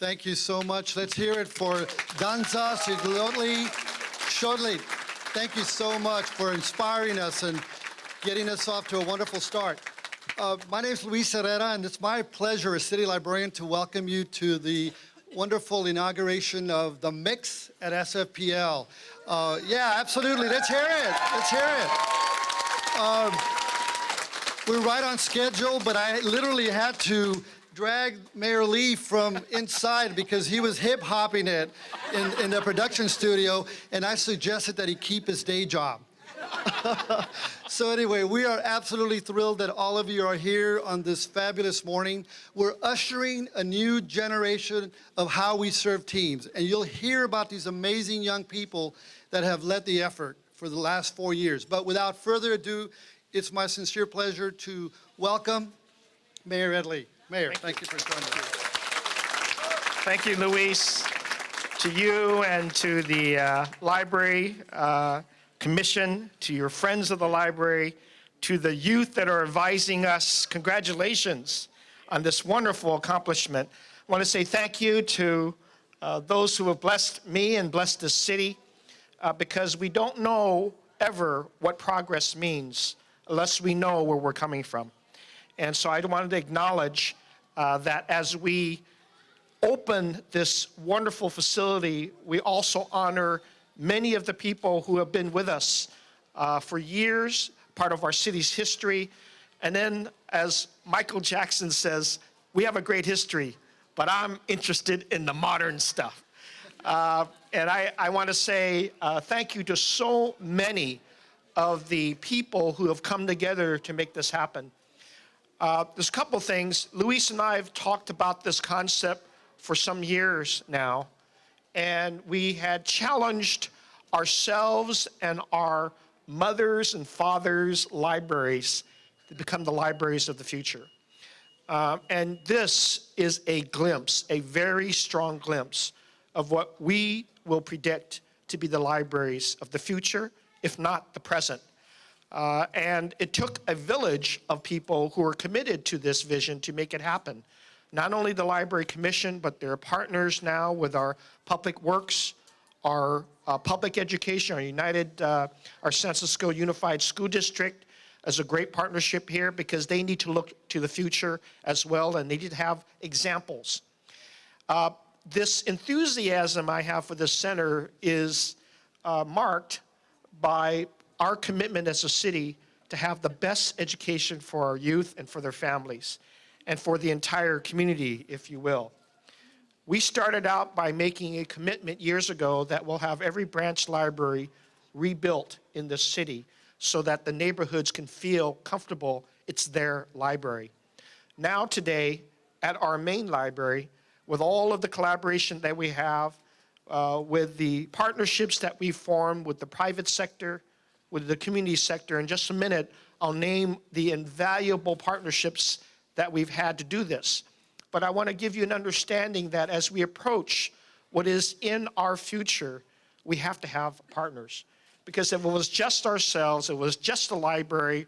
Thank you so much. Let's hear it for Danza Shortly. Thank you so much for inspiring us and getting us off to a wonderful start. My name is Luis Herrera, and it's my pleasure as City Librarian to welcome you to the wonderful inauguration of the Mix at SFPL. Yeah, absolutely. Let's hear it. Let's hear it. We're right on schedule, but I literally had to drag Mayor Lee from inside because he was hip-hopping it in the production studio, and I suggested that he keep his day job. So anyway, we are absolutely thrilled that all of you are here on this fabulous morning. We're ushering a new generation of how we serve teams, and you'll hear about these amazing young people that have led the effort for the last 4 years. But without further ado, it's my sincere pleasure to welcome Mayor Ed Lee. Mayor, thank you for joining us. Thank you, Luis, to you and to the Library Commission, to your friends of the library, to the youth that are advising us. Congratulations on this wonderful accomplishment. I want to say thank you to those who have blessed me and blessed this city, because we don't know ever what progress means unless we know where we're coming from. And so I wanted to acknowledge that as we open this wonderful facility, we also honor many of the people who have been with us for years, part of our city's history. And then, as Michael Jackson says, we have a great history, but I'm interested in the modern stuff. And I want to say thank you to so many of the people who have come together to make this happen. There's a couple things. Luis and I have talked about this concept for some years now, and we had challenged ourselves and our mothers and fathers' libraries to become the libraries of the future. And this is a glimpse, a very strong glimpse of what we will predict to be the libraries of the future, if not the present. And it took a village of people who are committed to this vision to make it happen. Not only the Library Commission, but their partners now with our Public Works, our Public Education, our San Francisco Unified School District is a great partnership here because they need to look to the future as well, and they need to have examples. This enthusiasm I have for this center is marked by our commitment as a city to have the best education for our youth and for their families and for the entire community, if you will. We started out by making a commitment years ago that we'll have every branch library rebuilt in this city so that the neighborhoods can feel comfortable it's their library. Now today, at our main library, with all of the collaboration that we have, with the partnerships that we formed with the private sector, with the community sector. In just a minute, I'll name the invaluable partnerships that we've had to do this. But I want to give you an understanding that as we approach what is in our future, we have to have partners. Because if it was just ourselves, it was just a library,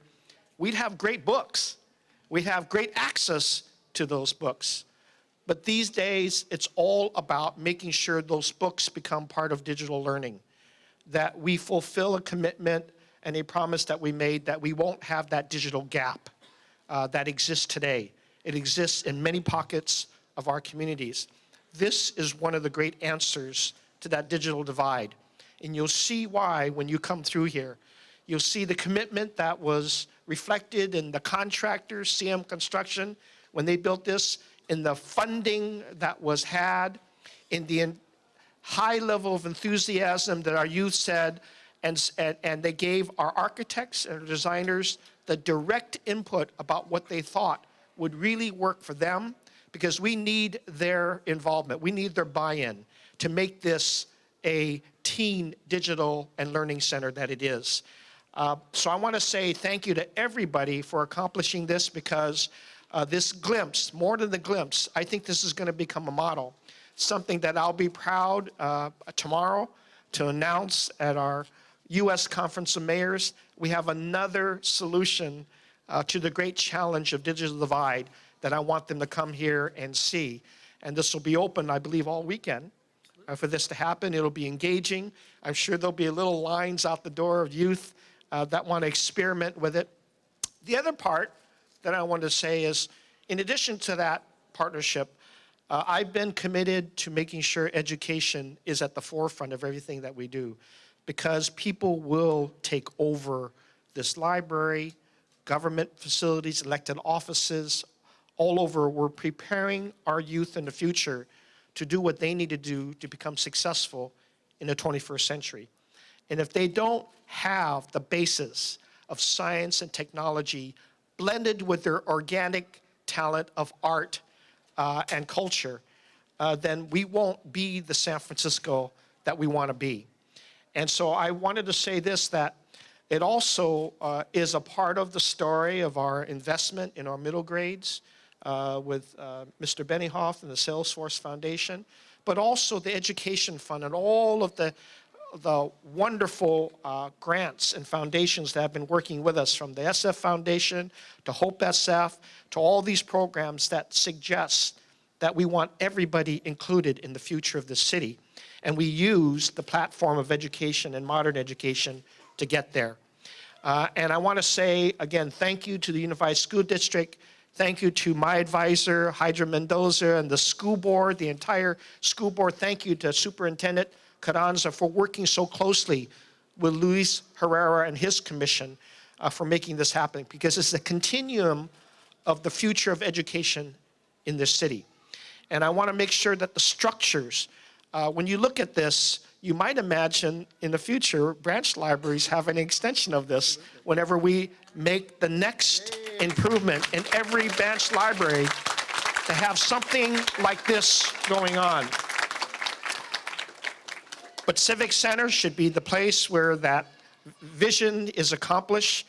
we'd have great books. We'd have great access to those books. But these days, it's all about making sure those books become part of digital learning, that we fulfill a commitment and a promise that we made that we won't have that digital gap that exists today. It exists in many pockets of our communities. This is one of the great answers to that digital divide. And you'll see why when you come through here. You'll see the commitment that was reflected in the contractors, CM Construction, when they built this, in the funding that was had, in the high level of enthusiasm that our youth said, and they gave our architects and our designers the direct input about what they thought would really work for them, because we need their involvement. We need their buy-in to make this a teen digital and learning center that it is. So I want to say thank you to everybody for accomplishing this, because this glimpse, more than the glimpse, I think this is going to become a model, something that I'll be proud tomorrow to announce at our U.S. Conference of Mayors. We have another solution to the great challenge of digital divide that I want them to come here and see. And this will be open, I believe, all weekend for this to happen. It'll be engaging. I'm sure there'll be little lines out the door of youth that want to experiment with it. The other part that I want to say is, in addition to that partnership, I've been committed to making sure education is at the forefront of everything that we do, because people will take over this library, government facilities, elected offices, all over. We're preparing our youth in the future to do what they need to do to become successful in the 21st century. And if they don't have the basis of science and technology blended with their organic talent of art and culture, then we won't be the San Francisco that we want to be. And so I wanted to say this, that it also is a part of the story of our investment in our middle grades with Mr. Benioff and the Salesforce Foundation, but also the Education Fund and all of the wonderful grants and foundations that have been working with us, from the SF Foundation to Hope SF, to all these programs that suggest that we want everybody included in the future of the city. And we use the platform of education and modern education to get there. And I want to say, again, thank you to the Unified School District. Thank you to my advisor, Hydra Mendoza, and the school board, the entire school board. Thank you to Superintendent Carranza for working so closely with Luis Herrera and his commission for making this happen, because it's the continuum of the future of education in this city. And I want to make sure that the structures, when you look at this, you might imagine in the future branch libraries have an extension of this whenever we make the next improvement in every branch library to have something like this going on. But Civic Center should be the place where that vision is accomplished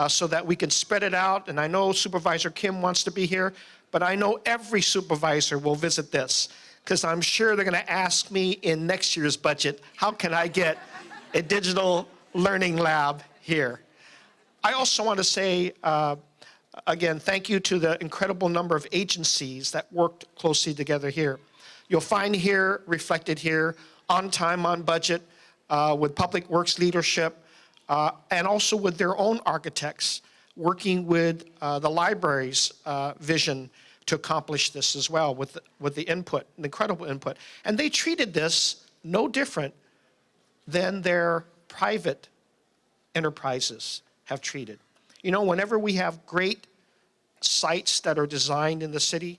so that we can spread it out. And I know Supervisor Kim wants to be here, but I know every supervisor will visit this, because I'm sure they're going to ask me in next year's budget, how can I get a digital learning lab here? I also want to say, again, thank you to the incredible number of agencies that worked closely together here. You'll find here, reflected here, on time, on budget, with Public Works leadership, and also with their own architects, working with the library's vision to accomplish this as well, with the input, the incredible input. And they treated this no different than their private enterprises have treated. You know, whenever we have great sites that are designed in the city,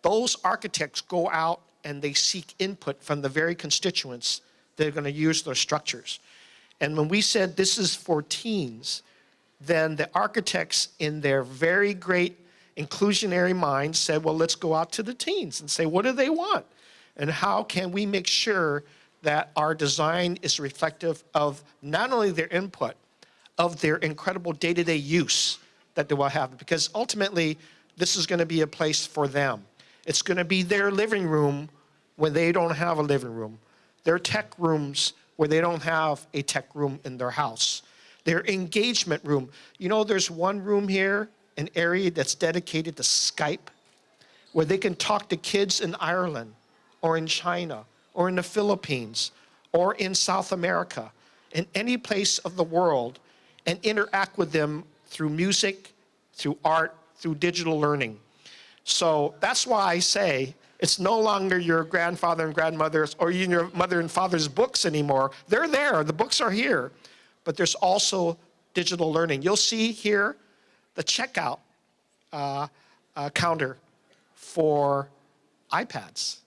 those architects go out and they seek input from the very constituents that are going to use those structures. And when we said this is for teens, then the architects, in their very great inclusionary mind, said, well, let's go out to the teens and say, what do they want? And how can we make sure that our design is reflective of not only their input, of their incredible day-to-day use that they will have? Because ultimately, this is going to be a place for them. It's going to be their living room when they don't have a living room, their tech rooms where they don't have a tech room in their house, their engagement room. You know, there's one room here, an area that's dedicated to Skype, where they can talk to kids in Ireland or in China or in the Philippines or in South America, in any place of the world, and interact with them through music, through art, through digital learning. So that's why I say it's no longer your grandfather and grandmother's or even your mother and father's books anymore. They're there, the books are here, but there's also digital learning. You'll see here the checkout counter for iPads,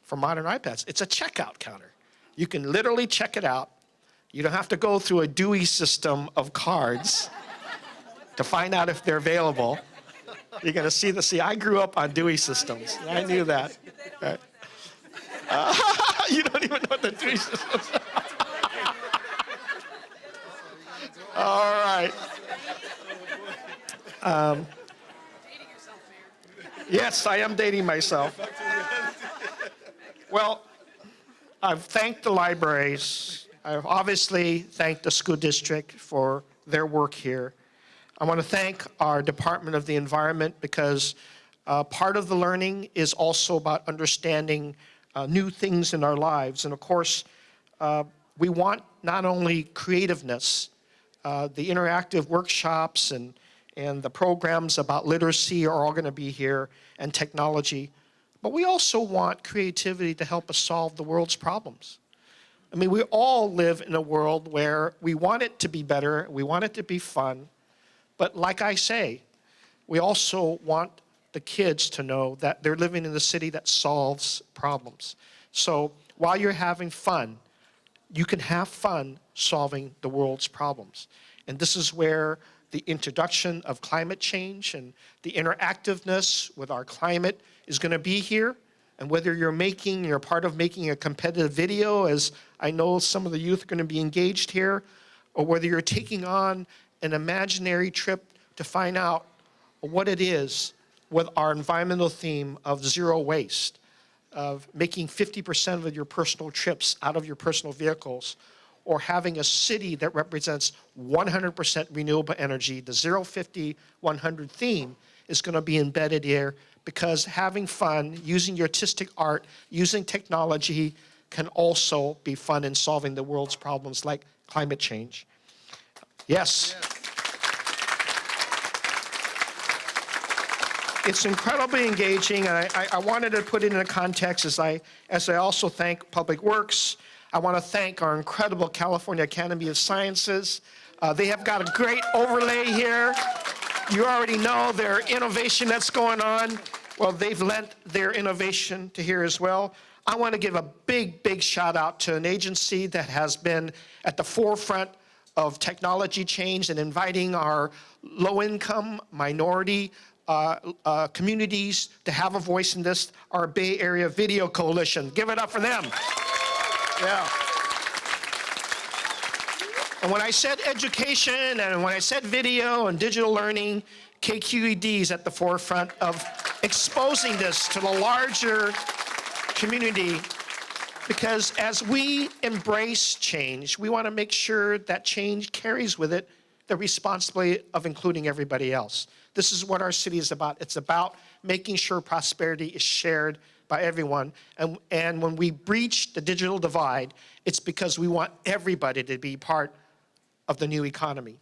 for modern iPads. It's a checkout counter. You can literally check it out. You don't have to go through a Dewey system of cards to find out if they're available. You're going to see, I grew up on Dewey systems. I knew that. Right. You don't even know what the Dewey systems are. All right. Yes, I am dating myself. Well, I've thanked the libraries. I've obviously thanked the school district for their work here. I want to thank our Department of the Environment, because Part of the learning is also about understanding new things in our lives. And of course, we want not only creativeness, the interactive workshops and the programs about literacy are all going to be here, and technology. But we also want creativity to help us solve the world's problems. I mean, we all live in a world where we want it to be better, we want it to be fun, but like I say, we also want the kids to know that they're living in a city that solves problems. So while you're having fun, you can have fun solving the world's problems. And this is where the introduction of climate change and the interactiveness with our climate is going to be here. And whether you're part of making a competitive video, as I know some of the youth are going to be engaged here, or whether you're taking on an imaginary trip to find out what it is with our environmental theme of zero waste, of making 50% of your personal trips out of your personal vehicles, or having a city that represents 100% renewable energy. The 0, 50, 100 theme is going to be embedded here, because having fun, using artistic art, using technology can also be fun in solving the world's problems like climate change. Yes. It's incredibly engaging, and I wanted to put it in a context as I also thank Public Works. I want to thank our incredible California Academy of Sciences. They have got a great overlay here. You already know their innovation that's going on. Well, they've lent their innovation to here as well. I want to give a big, big shout out to an agency that has been at the forefront of technology change and inviting our low-income minority communities to have a voice in this, our Bay Area Video Coalition. Give it up for them. Yeah. And when I said education and when I said video and digital learning, KQED is at the forefront of exposing this to the larger community, because as we embrace change, we want to make sure that change carries with it the responsibility of including everybody else. This is what our city is about. It's about making sure prosperity is shared by everyone. And when we breach the digital divide, it's because we want everybody to be part of the new economy.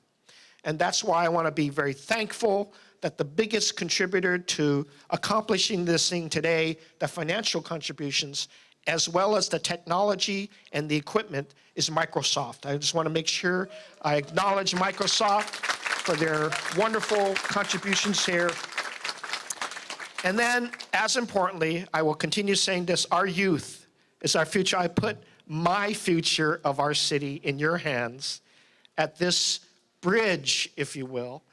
And that's why I want to be very thankful that the biggest contributor to accomplishing this thing today, the financial contributions, as well as the technology and the equipment, is Microsoft. I just want to make sure I acknowledge Microsoft for their wonderful contributions here. And then, as importantly, I will continue saying this, our youth is our future. I put my future of our city in your hands at this bridge, if you will,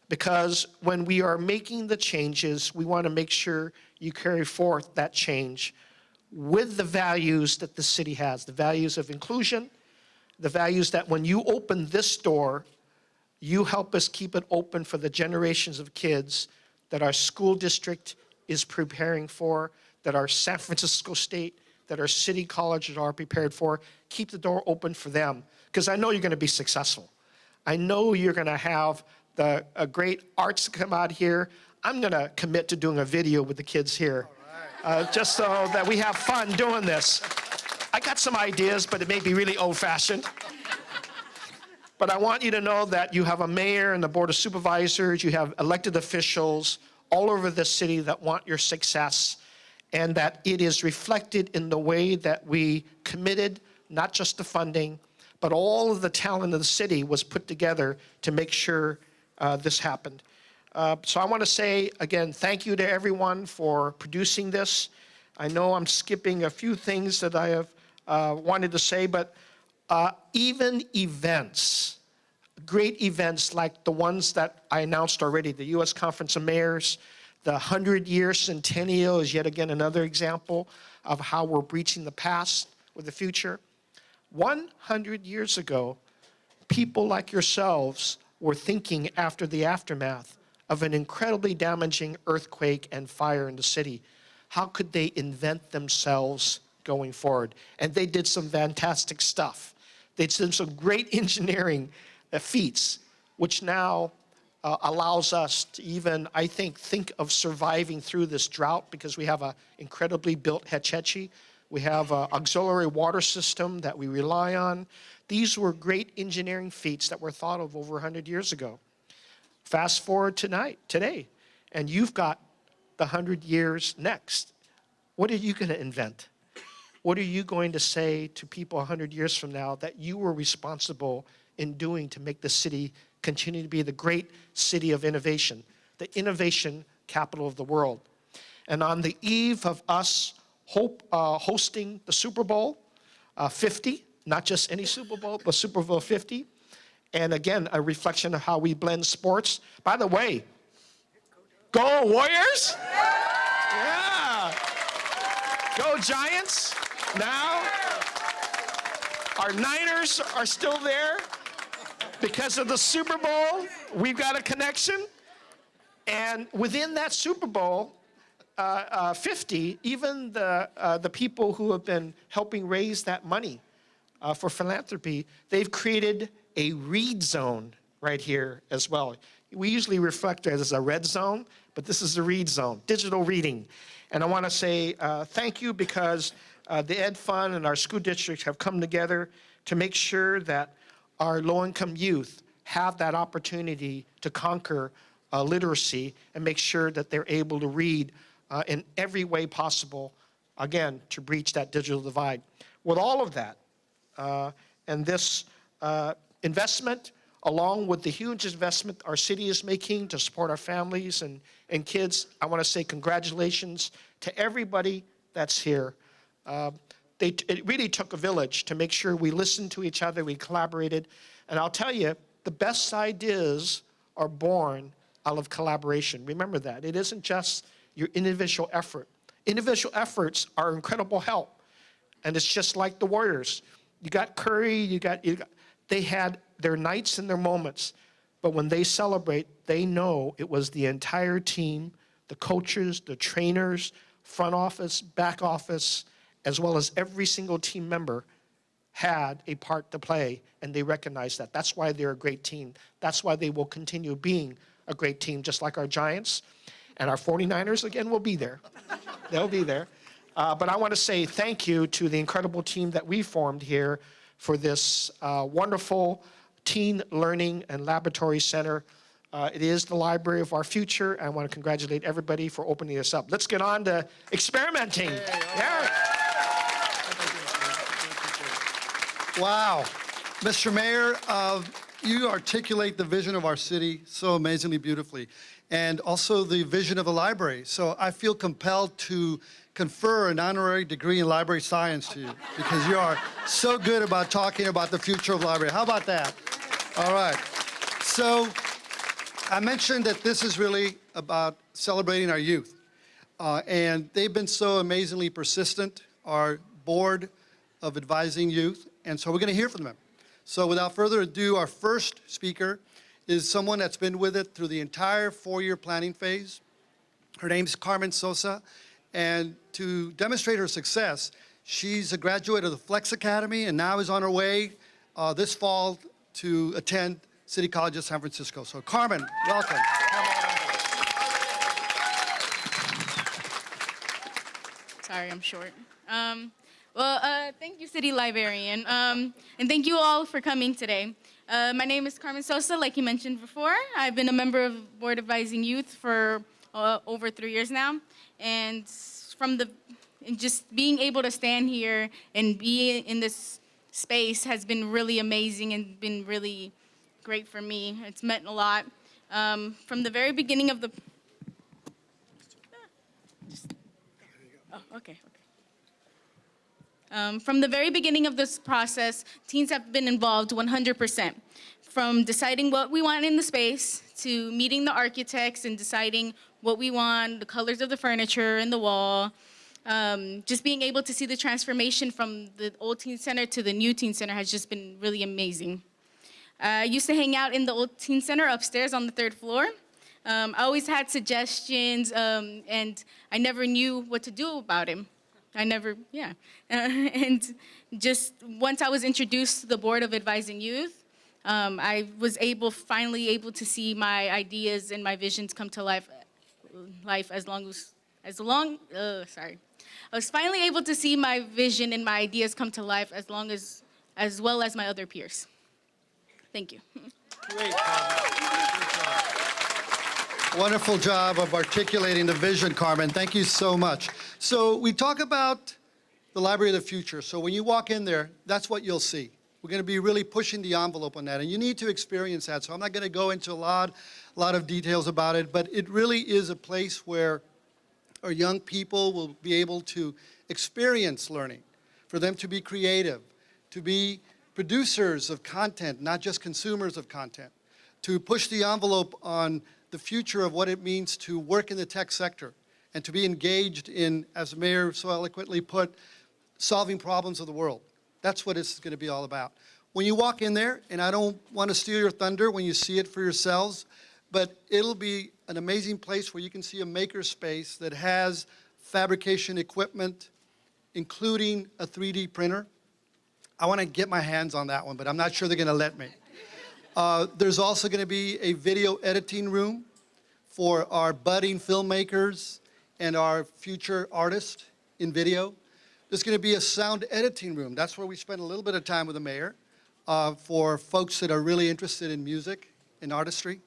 because when we are making the changes, we want to make sure you carry forth that change with the values that the city has, the values of inclusion, the values that when you open this door, you help us keep it open for the generations of kids that our school district is preparing for, that our San Francisco State, that our city colleges are prepared for. Keep the door open for them, because I know you're going to be successful. I know you're going to have the great arts come out here. I'm going to commit to doing a video with the kids here, just so that we have fun doing this. I got some ideas, but it may be really old-fashioned. But I want you to know that you have a mayor and the board of supervisors, you have elected officials all over the city that want your success, and that it is reflected in the way that we committed, not just the funding, but all of the talent of the city was put together to make sure this happened. So I want to say, again, thank you to everyone for producing this. I know I'm skipping a few things that I have wanted to say, but even events, great events like the ones that I announced already, the U.S. Conference of Mayors, the 100-year centennial is yet again another example of how we're breaching the past with the future. 100 years ago, people like yourselves were thinking after the aftermath of an incredibly damaging earthquake and fire in the city. How could they invent themselves going forward? And they did some fantastic stuff. They did some great engineering feats, which now allows us to even, I think of surviving through this drought because we have an incredibly built Hetch-Hetchy. We have an auxiliary water system that we rely on. These were great engineering feats that were thought of over 100 years ago. Fast forward today, and you've got the 100 years next. What are you going to invent? What are you going to say to people 100 years from now that you were responsible in doing to make the city continue to be the great city of innovation, the innovation capital of the world? And on the eve of us hosting the Super Bowl 50, not just any Super Bowl, but Super Bowl 50, and again, a reflection of how we blend sports. By the way, go Warriors! Yeah! Go Giants! Now, our Niners are still there. Because of the Super Bowl, we've got a connection. And within that Super Bowl 50, even the people who have been helping raise that money for philanthropy, they've created a read zone right here as well. We usually reflect it as a red zone, but this is a read zone, digital reading. And I want to say thank you because the Ed Fund and our school districts have come together to make sure that our low-income youth have that opportunity to conquer literacy and make sure that they're able to read in every way possible, again, to breach that digital divide. With all of that, and this investment, along with the huge investment our city is making to support our families and kids, I want to say congratulations to everybody that's here. It really took a village to make sure we listened to each other, we collaborated. And I'll tell you, the best ideas are born out of collaboration. Remember that. It isn't just your individual effort. Individual efforts are incredible help. And it's just like the Warriors. You got Curry, they had their nights and their moments. But when they celebrate, they know it was the entire team, the coaches, the trainers, front office, back office, as well as every single team member had a part to play, and they recognize that. That's why they're a great team. That's why they will continue being a great team, just like our Giants. And our 49ers, again, will be there. They'll be there. But I want to say thank you to the incredible team that we formed here for this wonderful teen learning and laboratory center. It is the library of our future. I want to congratulate everybody for opening this up. Let's get on to experimenting. Yeah. Wow. Mr. Mayor, you articulate the vision of our city so amazingly beautifully, and also the vision of the library. So I feel compelled to confer an honorary degree in library science to you because you are so good about talking about the future of the library. How about that? All right. So I mentioned that this is really about celebrating our youth, and they've been so amazingly persistent, our board of advising youth, and so we're going to hear from them. So without further ado, our first speaker is someone that's been with it through the entire four-year planning phase. Her name's Carmen Sosa, and to demonstrate her success, she's a graduate of the Flex Academy and now is on her way this fall to attend City College of San Francisco. So Carmen, welcome. Sorry, I'm short. Thank you, City Librarian, and thank you all for coming today. My name is Carmen Sosa, like you mentioned before. I've been a member of Board Advising Youth for over 3 years now, and just being able to stand here and be in this space has been really amazing and been really great for me. It's meant a lot. From the very beginning of the... From the very beginning of this process, teens have been involved 100%. From deciding what we want in the space, to meeting the architects and deciding what we want, the colors of the furniture and the wall, just being able to see the transformation from the old teen center to the new teen center has just been really amazing. I used to hang out in the old teen center upstairs on the 3rd floor. I always had suggestions, and I never knew what to do about him. And just once I was introduced to the Board of Advising Youth, I was finally able to see my ideas and my visions come to life I was finally able to see my vision and my ideas come to life as well as my other peers. Thank you. Great. Wonderful job of articulating the vision, Carmen. Thank you so much. So we talk about the Library of the Future. So when you walk in there, that's what you'll see. We're going to be really pushing the envelope on that, and you need to experience that. So I'm not going to go into a lot of details about it, but it really is a place where our young people will be able to experience learning, for them to be creative, to be producers of content, not just consumers of content, to push the envelope on the future of what it means to work in the tech sector and to be engaged in, as the mayor so eloquently put, solving problems of the world. That's what it's going to be all about. When you walk in there, and I don't want to steal your thunder when you see it for yourselves, but it'll be an amazing place where you can see a maker space that has fabrication equipment, including a 3D printer. I want to get my hands on that one, but I'm not sure they're going to let me. There's also going to be a video editing room for our budding filmmakers and our future artists in video. There's going to be a sound editing room. That's where we spend a little bit of time with the mayor for folks that are really interested in music and artistry.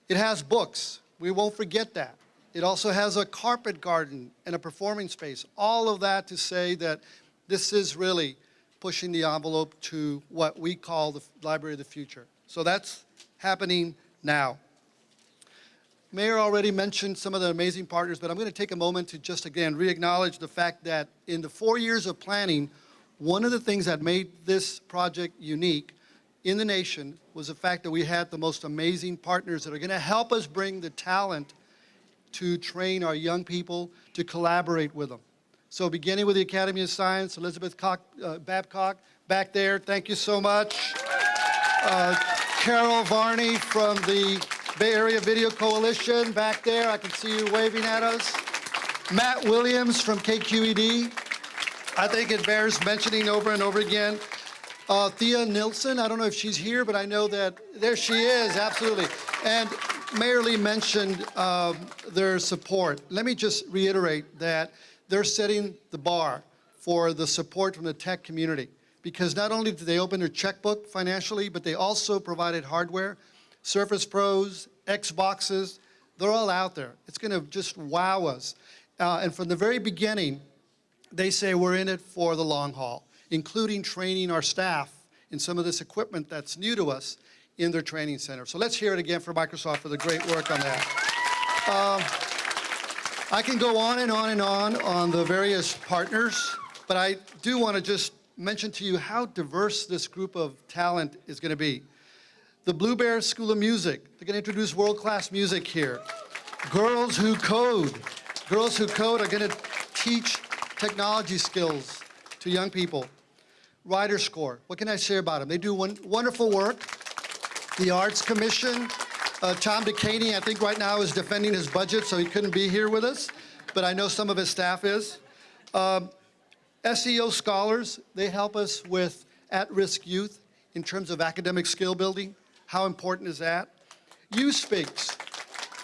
It has books. We won't forget that. It also has a carpet garden and a performing space. All of that to say that this is really pushing the envelope to what we call the Library of the Future. So that's happening now. Mayor already mentioned some of the amazing partners, but I'm going to take a moment to just, again, re-acknowledge the fact that in the 4 years of planning, one of the things that made this project unique in the nation was the fact that we had the most amazing partners that are going to help us bring the talent to train our young people to collaborate with them. So beginning with the Academy of Science, Elizabeth Babcock, back there, thank you so much. Carol Varney from the Bay Area Video Coalition, back there, I can see you waving at us. Matt Williams from KQED, I think it bears mentioning over and over again. Thea Nilsson, I don't know if she's here, but I know that, there she is, absolutely. And Mayor Lee mentioned their support. Let me just reiterate that they're setting the bar for the support from the tech community, because not only did they open their checkbook financially, but they also provided hardware, Surface Pros, Xboxes, they're all out there. It's going to just wow us. And from the very beginning, they say we're in it for the long haul, including training our staff in some of this equipment that's new to us in their training center. So let's hear it again for Microsoft for the great work on that. I can go on and on and on the various partners, but I do want to just mention to you how diverse this group of talent is going to be. The Blue Bear School of Music, they're going to introduce world-class music here. Girls Who Code. Girls Who Code are going to teach technology skills to young people. Writer Score, what can I say about them? They do wonderful work. The Arts Commission, Tom DeCaney, I think right now is defending his budget, so he couldn't be here with us, but I know some of his staff is. SEO Scholars, they help us with at-risk youth in terms of academic skill building. How important is that? YouSpeaks,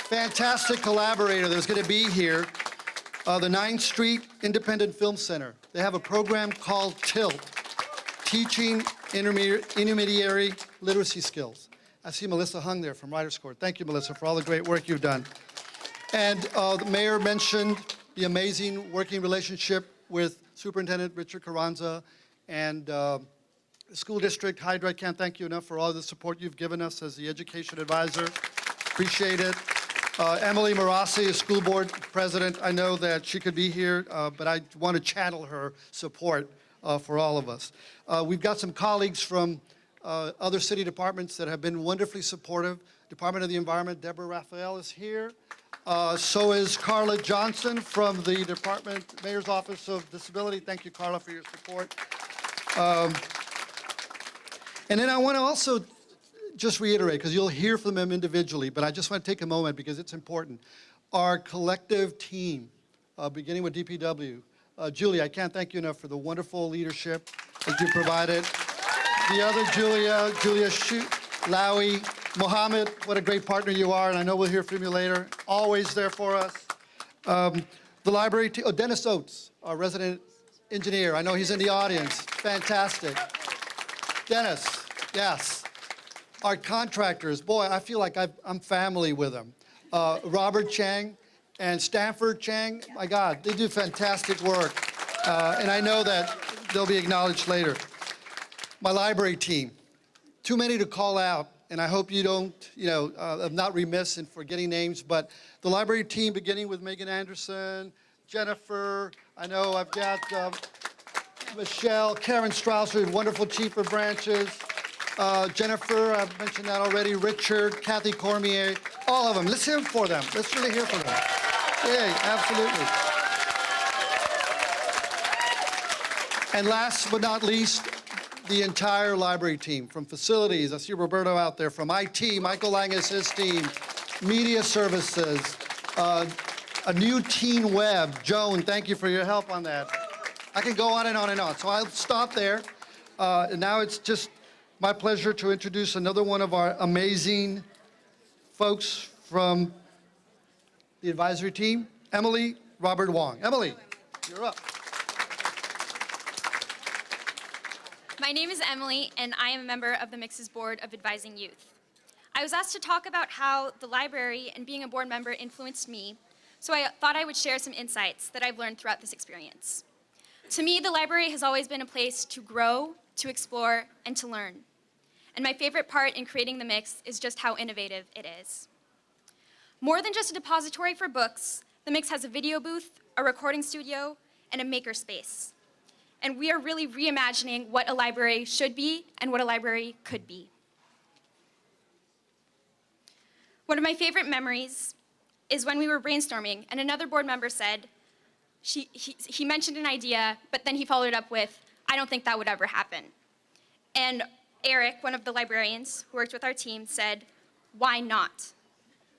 fantastic collaborator that's going to be here. The 9th Street Independent Film Center, they have a program called TILT, Teaching Intermediary Literacy Skills. I see Melissa Hung there from Writer's Court. Thank you, Melissa, for all the great work you've done. And the mayor mentioned the amazing working relationship with Superintendent Richard Carranza and School District Hydra. I can't thank you enough for all the support you've given us as the education advisor. Appreciate it. Emily Marassi, a school board president, I know that she could be here, but I want to channel her support for all of us. We've got some colleagues from other city departments that have been wonderfully supportive. Department of the Environment, Deborah Raphael is here. So is Carla Johnson from the Department Mayor's Office of Disability. Thank you, Carla, for your support. And then I want to also just reiterate, because you'll hear from them individually, but I just want to take a moment because it's important. Our collective team, beginning with DPW, Julie, I can't thank you enough for the wonderful leadership that you provided. The other Julia Lowy, Mohammed, what a great partner you are, and I know we'll hear from you later. Always there for us. The library team, Dennis Oates, our resident engineer. I know he's in the audience. Fantastic. Dennis, yes. Our contractors, boy, I feel like I'm family with them. Robert Chang and Stanford Chang, my God, they do fantastic work. And I know that they'll be acknowledged later. My library team, too many to call out, and I hope you don't, I'm not remiss in forgetting names, but the library team, beginning with Megan Anderson, Jennifer, I know I've got Michelle, Karen Strausser, wonderful chief of branches, Jennifer, I've mentioned that already, Richard, Kathy Cormier, all of them. Let's hear for them. Let's really hear for them. Yay, absolutely. And last but not least, the entire library team, from facilities, I see Roberto out there, from IT, Michael Lang is his team, media services, a new teen web. Joan, thank you for your help on that. I can go on and on and on. So I'll stop there. And now it's just my pleasure to introduce another one of our amazing folks from the advisory team, Emily Robert Wong. Emily, you're up. My name is Emily, and I am a member of the Mix's Board of Advising Youth. I was asked to talk about how the library and being a board member influenced me, so I thought I would share some insights that I've learned throughout this experience. To me, the library has always been a place to grow, to explore, and to learn. And my favorite part in creating the Mix is just how innovative it is. More than just a depository for books, the Mix has a video booth, a recording studio, and a makerspace. And we are really reimagining what a library should be and what a library could be. One of my favorite memories is when we were brainstorming and another board member said, he mentioned an idea, but then he followed up with, I don't think that would ever happen. And Eric, one of the librarians who worked with our team, said, why not?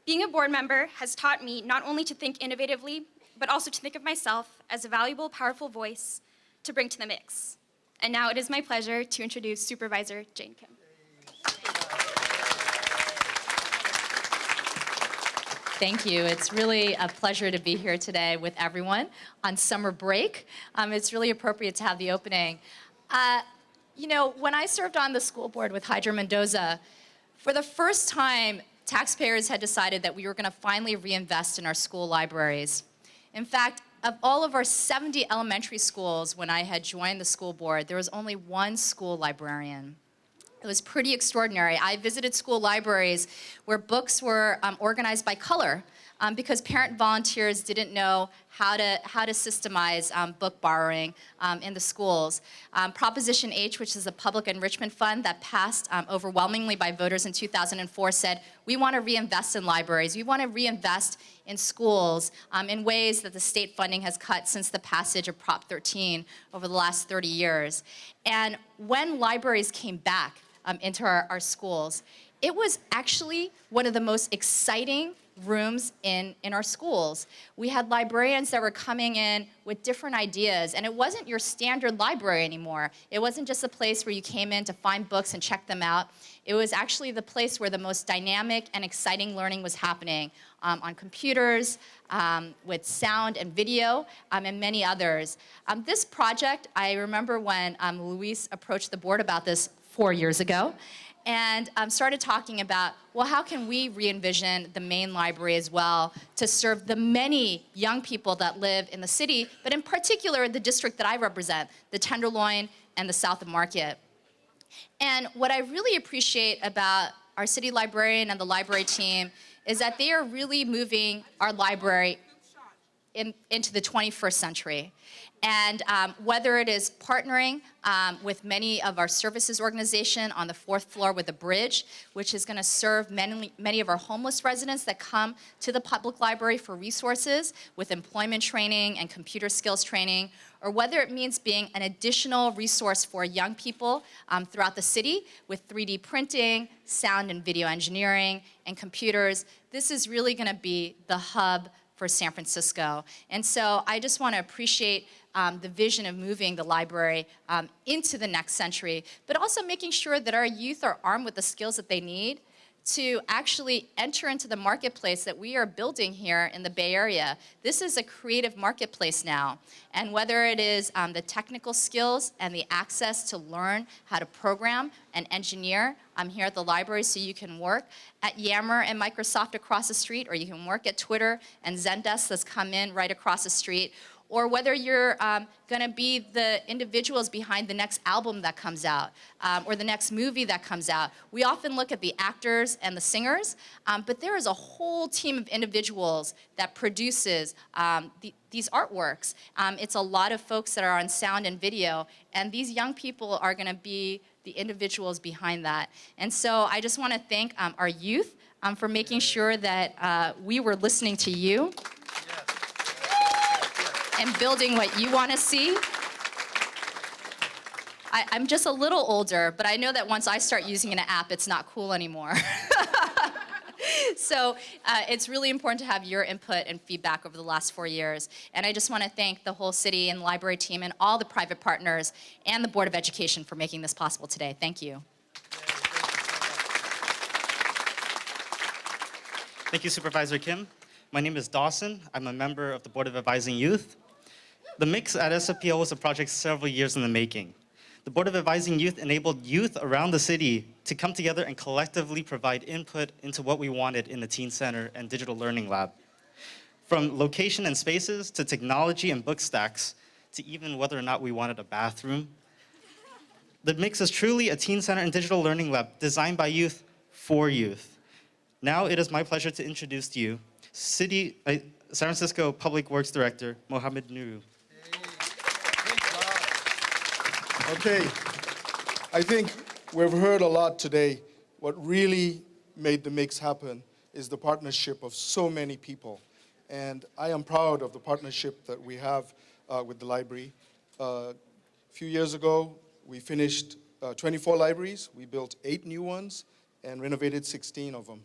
Being a board member has taught me not only to think innovatively, but also to think of myself as a valuable, powerful voice to bring to the Mix. And now it is my pleasure to introduce Supervisor Jane Kim. Thank you. It's really a pleasure to be here today with everyone on summer break. It's really appropriate to have the opening. When I served on the school board with Hydra Mendoza, for the first time, taxpayers had decided that we were going to finally reinvest in our school libraries. In fact, of all of our 70 elementary schools, when I had joined the school board, there was only one school librarian. It was pretty extraordinary. I visited school libraries where books were organized by color because parent volunteers didn't know how to systemize book borrowing in the schools. Proposition H, which is a public enrichment fund that passed overwhelmingly by voters in 2004, said, we want to reinvest in libraries. We want to reinvest in schools in ways that the state funding has cut since the passage of Prop 13 over the last 30 years. And when libraries came back into our schools, it was actually one of the most exciting rooms in our schools. We had librarians that were coming in with different ideas, and it wasn't your standard library anymore. It wasn't just a place where you came in to find books and check them out. It was actually the place where the most dynamic and exciting learning was happening on computers, with sound and video, and many others. This project, I remember when Luis approached the board about this 4 years ago, and started talking about, well, how can we re-envision the main library as well to serve the many young people that live in the city, but in particular the district that I represent, the Tenderloin and the South of Market. And what I really appreciate about our city librarian and the library team is that they are really moving our library into the 21st century. And whether it is partnering with many of our services organization on the 4th floor with a bridge, which is going to serve many of our homeless residents that come to the public library for resources with employment training and computer skills training, or whether it means being an additional resource for young people throughout the city with 3D printing, sound and video engineering, and computers. This is really going to be the hub for San Francisco. And so I just want to appreciate the vision of moving the library into the next century, but also making sure that our youth are armed with the skills that they need to actually enter into the marketplace that we are building here in the Bay Area. This is a creative marketplace now. And whether it is the technical skills and the access to learn how to program and engineer here at the library, so you can work at Yammer and Microsoft across the street, or you can work at Twitter and Zendesk that's come in right across the street, or whether you're gonna be the individuals behind the next album that comes out, or the next movie that comes out. We often look at the actors and the singers, but there is a whole team of individuals that produces these artworks. It's a lot of folks that are on sound and video, and these young people are gonna be the individuals behind that. And so I just wanna thank our youth for making sure that we were listening to you and building what you want to see. I'm just a little older, but I know that once I start using an app, it's not cool anymore. So it's really important to have your input and feedback over the last 4 years. And I just want to thank the whole city and library team and all the private partners and the Board of Education for making this possible today. Thank you. Thank you, Supervisor Kim. My name is Dawson. I'm a member of the Board of Advising Youth. The Mix at SFPL was a project several years in the making. The Board of Advising Youth enabled youth around the city to come together and collectively provide input into what we wanted in the Teen Center and Digital Learning Lab. From location and spaces to technology and book stacks to even whether or not we wanted a bathroom. The Mix is truly a Teen Center and Digital Learning Lab designed by youth for youth. Now it is my pleasure to introduce to you San Francisco Public Works Director, Mohammed Nuru. Okay, I think we've heard a lot today. What really made the Mix happen is the partnership of so many people. And I am proud of the partnership that we have with the library. A few years ago, we finished 24 libraries. We built 8 new ones and renovated 16 of them.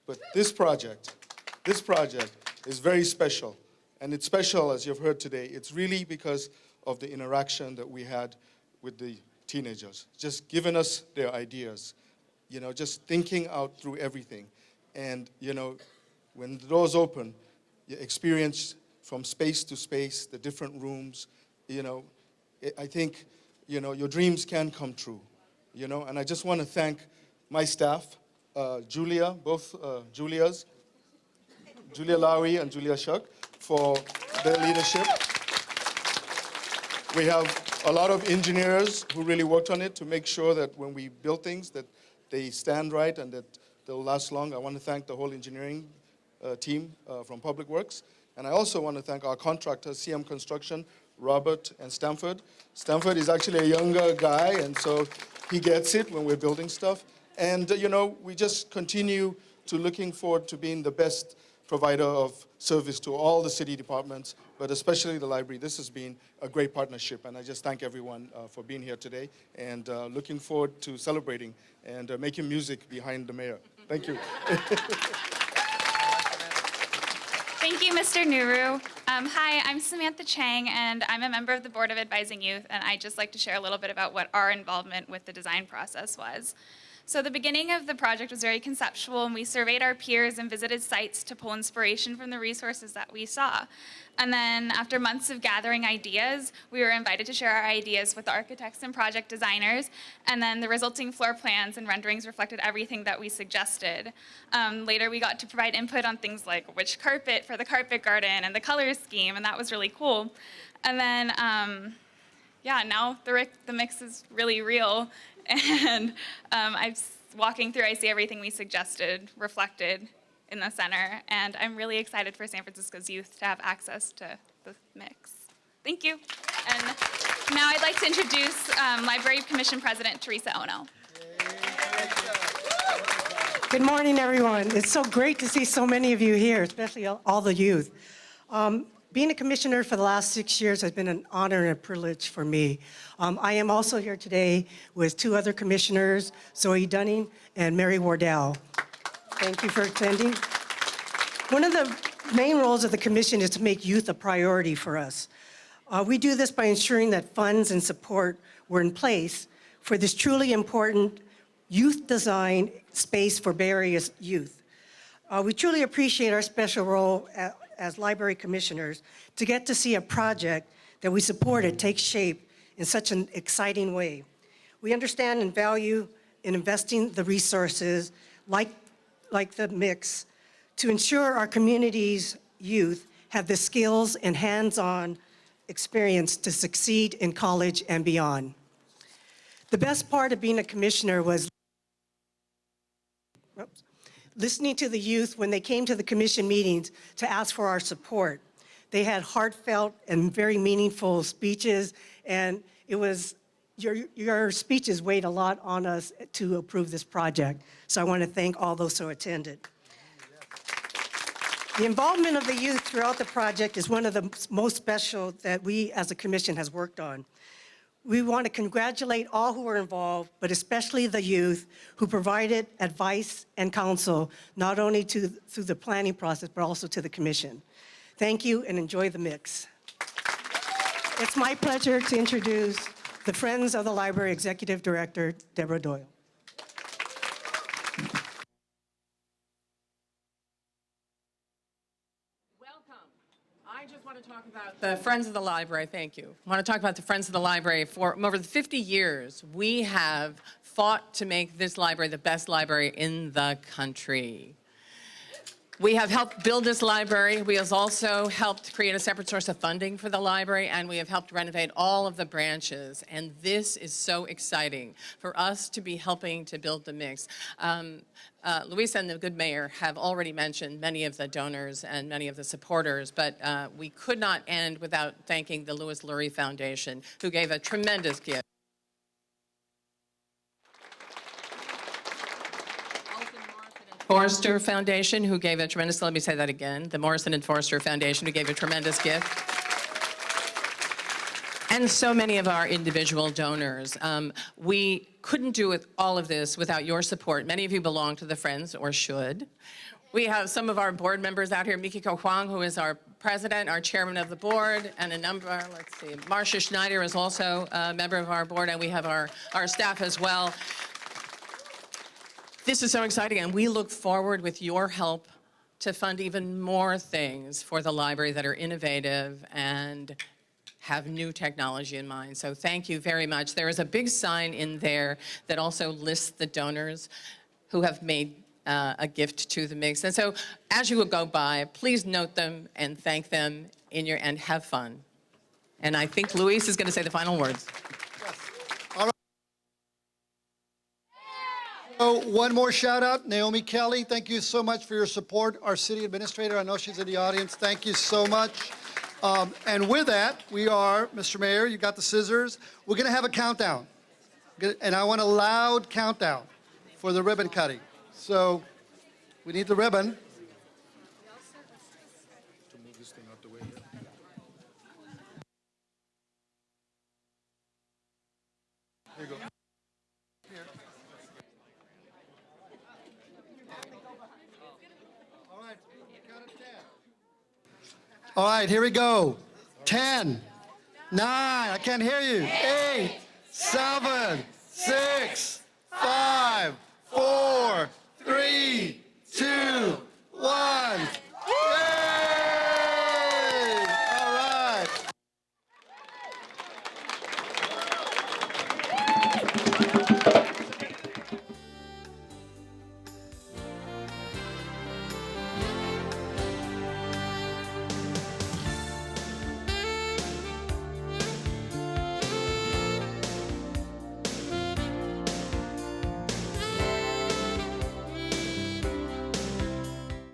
But this project is very special. And it's special, as you've heard today. It's really because of the interaction that we had with the teenagers, just giving us their ideas, just thinking out through everything. And, when the doors open, you experience from space to space, the different rooms, I think, your dreams can come true, and I just want to thank my staff, Julia, both Julias, Julia Lowy and Julia Shuck, for their leadership. We have a lot of engineers who really worked on it to make sure that when we build things that they stand right and that they'll last long. I want to thank the whole engineering team from Public Works. And I also want to thank our contractors, CM Construction, Robert and Stanford. Stanford is actually a younger guy, and so he gets it when we're building stuff. And, we just continue to looking forward to being the best provider of service to all the city departments, but especially the library. This has been a great partnership, and I just thank everyone for being here today, and looking forward to celebrating and making music behind the mayor. Thank you. Thank you, Mr. Nuru. Hi, I'm Samantha Chang, and I'm a member of the Board of Advising Youth, and I'd just like to share a little bit about what our involvement with the design process was. So the beginning of the project was very conceptual, and we surveyed our peers and visited sites to pull inspiration from the resources that we saw. And then after months of gathering ideas, we were invited to share our ideas with the architects and project designers, and then the resulting floor plans and renderings reflected everything that we suggested. Later, we got to provide input on things like which carpet for the carpet garden and the color scheme, and that was really cool. And then, now the mix is really real. And I'm walking through, I see everything we suggested reflected in the center, and I'm really excited for San Francisco's youth to have access to the mix. Thank you. And now I'd like to introduce Library Commission President Teresa Ono. Good morning, everyone. It's so great to see so many of you here, especially all the youth. Being a commissioner for the last 6 years has been an honor and a privilege for me. I am also here today with 2 other commissioners, Zoe Dunning and Mary Wardell. Thank you for attending. One of the main roles of the commission is to make youth a priority for us. We do this by ensuring that funds and support were in place for this truly important youth design space for Bay Area's youth. We truly appreciate our special role as library commissioners to get to see a project that we supported take shape in such an exciting way. We understand and value in investing the resources like the mix to ensure our community's youth have the skills and hands-on experience to succeed in college and beyond. The best part of being a commissioner was listening to the youth when they came to the commission meetings to ask for our support. They had heartfelt and very meaningful speeches, and it was, your speeches weighed a lot on us to approve this project. So I want to thank all those who attended. The involvement of the youth throughout the project is one of the most special that we as a commission has worked on. We want to congratulate all who were involved, but especially the youth who provided advice and counsel, not only through the planning process, but also to the commission. Thank you and enjoy the mix. It's my pleasure to introduce the Friends of the Library Executive Director, Deborah Doyle. I just want to talk about the Friends of the Library. Thank you. I want to talk about the Friends of the Library. For over 50 years, we have fought to make this library the best library in the country. We have helped build this library. We have also helped create a separate source of funding for the library, and we have helped renovate all of the branches. And this is so exciting for us to be helping to build the mix. Luis and the good mayor have already mentioned many of the donors and many of the supporters, but we could not end without thanking the Louis Lurie Foundation, who gave a tremendous gift. Forrester Foundation, who gave a tremendous, let me say that again, the Morrison and Forrester Foundation, who gave a tremendous gift. And so many of our individual donors. We couldn't do all of this without your support. Many of you belong to the Friends, or should. We have some of our board members out here, Mikiko Huang, who is our president, our chairman of the board, and a number, let's see, Marcia Schneider is also a member of our board, and we have our staff as well. This is so exciting, and we look forward with your help to fund even more things for the library that are innovative and have new technology in mind. So thank you very much. There is a big sign in there that also lists the donors who have made a gift to the mix. And so as you will go by, please note them and thank them and have fun. And I think Luis is going to say the final words. So one more shout out, Naomi Kelly, thank you so much for your support. Our city administrator, I know she's in the audience, thank you so much. And with that, we are, Mr. Mayor, you got the scissors. We're gonna have a countdown. And I want a loud countdown for the ribbon cutting. So we need the ribbon. Here you go. All right, here we go. 10, 9, I can't hear you. 8, 7, 6, 5, 4, 3, 2, 1. Yay! All right.